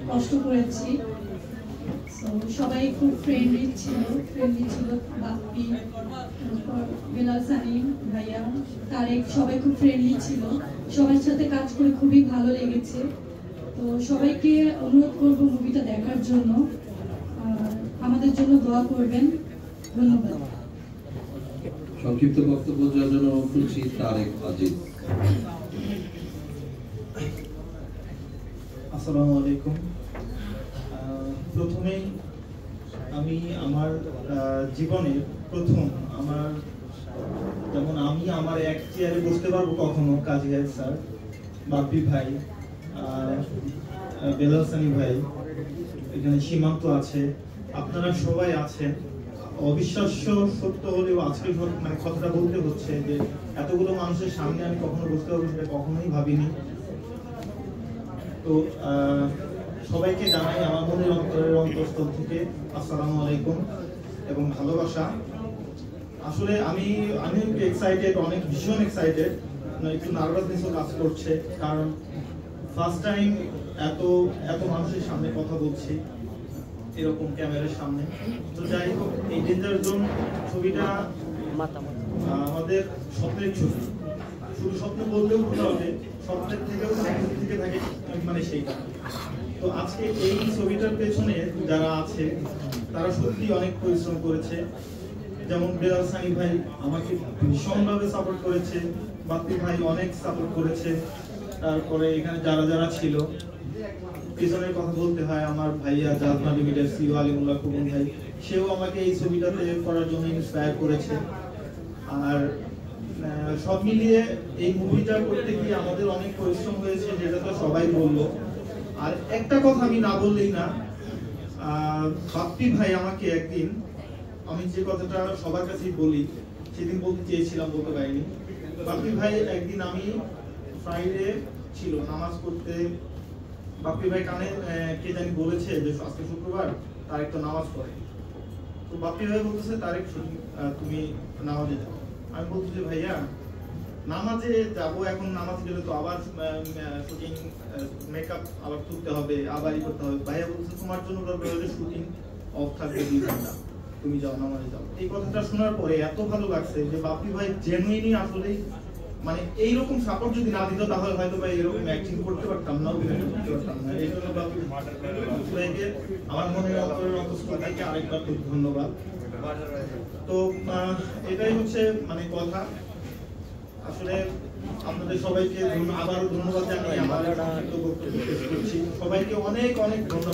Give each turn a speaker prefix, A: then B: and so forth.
A: কষ্ট করেছি। সবাই খুব ফ্রেন্ডলি ছিল বাপ্পি, বেলাল সানিম ভাইয়া, তারেক, সবাই খুব ফ্রেন্ডলি ছিল। সবার সাথে কাজ করে খুবই ভালো লেগেছে। তো সবাইকে অনুরোধ করব মুভিটা দেখার জন্য, আমাদের জন্য দোয়া করবেন। ধন্যবাদ।
B: সংক্ষিপ্ত বক্তব্য দেওয়ার জন্য খুঁজছি তারেক আজিজ।
C: আসসালামু আলাইকুম। প্রথমেই আমি আমার জীবনের প্রথম আমি আমার এক চেয়ারে বসতে পারবো কখনো কাজী গায়েদ স্যার, বাপ্পি ভাই, বেলাল সানি ভাই, এখানে সীমান্ত আছে, আপনারা সবাই আছেন। অবিশ্বাস্য সত্য হলেও আজকে মানে কথাটা বলতে হচ্ছে যে এতগুলো মানুষের সামনে আমি কখনো বসতে পারবো সেটা কখনোই ভাবিনি। তো সবাইকে জানাই আমার মনের অন্তরের অন্তঃস্থল থেকে আসসালামু আলাইকুম এবং ভালোবাসা। আসলে আমি একটু এক্সাইটেড, অনেক ভীষণ এক্সাইটেড, একটু নার্ভাসনেসও কাজ করছে, কারণ ফার্স্ট টাইম এত মানুষের সামনে কথা বলছি এরকম ক্যামেরার সামনে। তো যাই হোক, এই ডেঞ্জার জোন ছবিটা আমাদের স্বপ্নের ছবি। শুধু স্বপ্ন বললেও ভুল হবে, স্বপ্নের থেকেও থেকে থাকে মানে সেইটা। তো আজকে এই ছবিটার পেছনে যারা আছে তারা সত্যি অনেক পরিশ্রম করেছে। যেমন বেলাল সানি ভাই আমাকে ভীষণভাবে সাপোর্ট করেছে, বাপ্পি ভাই অনেক সাপোর্ট করেছে, তারপরে এখানে যারা ছিল পিছনের কথা বলতে হয় আমার ভাইয়া জাজমা লিমিটেড সিও আলিমুল্লাহ খুবন ভাই, সেও আমাকে এই ছবিটাতে করার জন্য ইন্সপায়ার করেছে। আর সব মিলিয়ে এই মুভিটা করতে গিয়ে আমাদের অনেক পরিশ্রম হয়েছে, যেটা তো সবাই বললো। আর একটা কথা আমি না বললেই না, বাপ্পি ভাই আমাকে একদিন, আমি যে কথাটা সবার কাছেই বলি, সেদিন বলতে চেয়েছিলাম বলতে পারিনি। বাপ্পি ভাই একদিন, আমি ফ্রাইডে ছিল নামাজ পড়তে, বাপ্পি ভাই কানে কে জানি বলেছে যে আজকে শুক্রবার, তারেক তো নামাজ পড়ে। তো বাপ্পি ভাই বলতেছে তারেক তুমি নামাজে যাও। আমি বলছি ভাইয়া নামাজে যাবো, এখন নামাজ গেলে তো আবার শুটিং, মেকআপ আবার তুলতে হবে, আবারই করতে হবে। ভাইয়া বলছে তোমার জন্য দরকার হলে শুটিং অফ থাকবে 2 ঘন্টা, তুমি যাও নামাজে যাও। এই কথাটা শোনার পরে এত ভালো লাগছে যে বাপ্পি ভাই জেনুইনলি আসলে মানে এইরকম সাপোর্ট যদি না দিত তাহলে হয়তো বা এরকম অ্যাক্টিং করতে পারতাম না, অভিনয় করতে পারতাম না। এই জন্য বাপ্পি ভাইকে আমার মনের অন্তরের অন্তঃস্থল থেকে আরেকবার খুব ধন্যবাদ। তো এটাই হচ্ছে মানে কথা। আসলে আপনাদের সবাইকে আবারও ধন্যবাদ জানিয়ে আমার বক্তব্য শেষ করছি। সবাইকে অনেক অনেক ধন্যবাদ।